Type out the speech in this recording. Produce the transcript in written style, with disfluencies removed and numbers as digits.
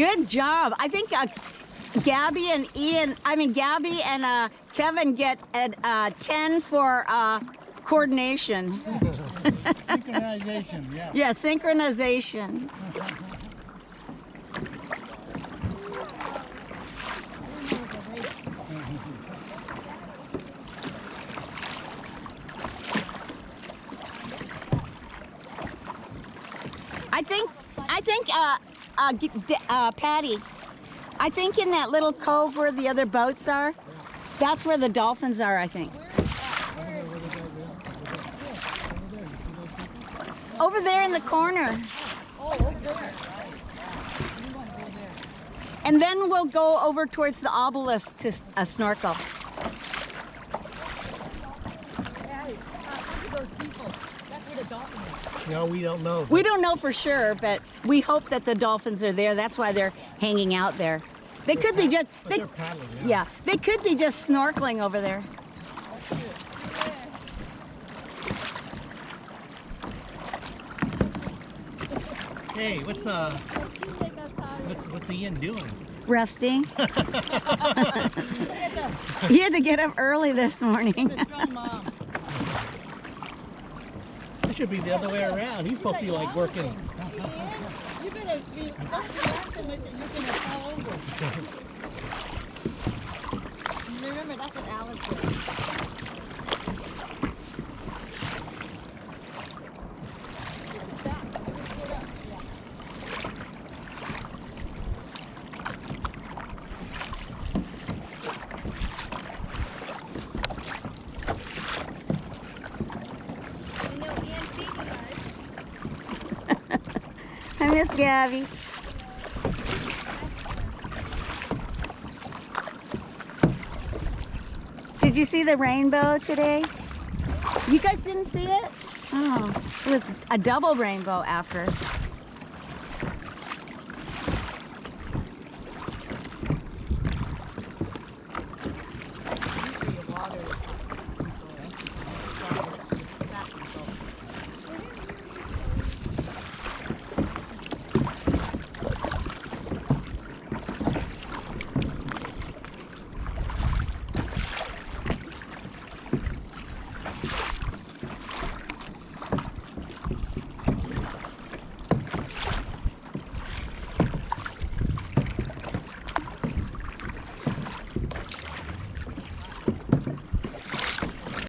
Good job. I think Gabby and Kevin get a 10 for coordination. Synchronization, yeah. Yeah, synchronization. I think, Patty, I think in that little cove where the other boats are, that's where the dolphins are, I think. Over there in the corner. Oh, over there. And then we'll go over towards the obelisk to snorkel. Patty, look at those people. That's where the dolphin is. No, we don't know. We don't know for sure, but we hope that the dolphins are there. That's why they're hanging out there. They could be just, They're paddling, yeah, they could be just snorkeling over there. Hey, what's Ian doing? Resting. He had to get up early this morning. Strong mom. It should be the other way around. He's supposed to be like working. You better be, don't react to it that you're going to fall over. Remember, that's what Alice did. I miss Gabby. Did you see the rainbow today? You guys didn't see it? Oh, it was a double rainbow after.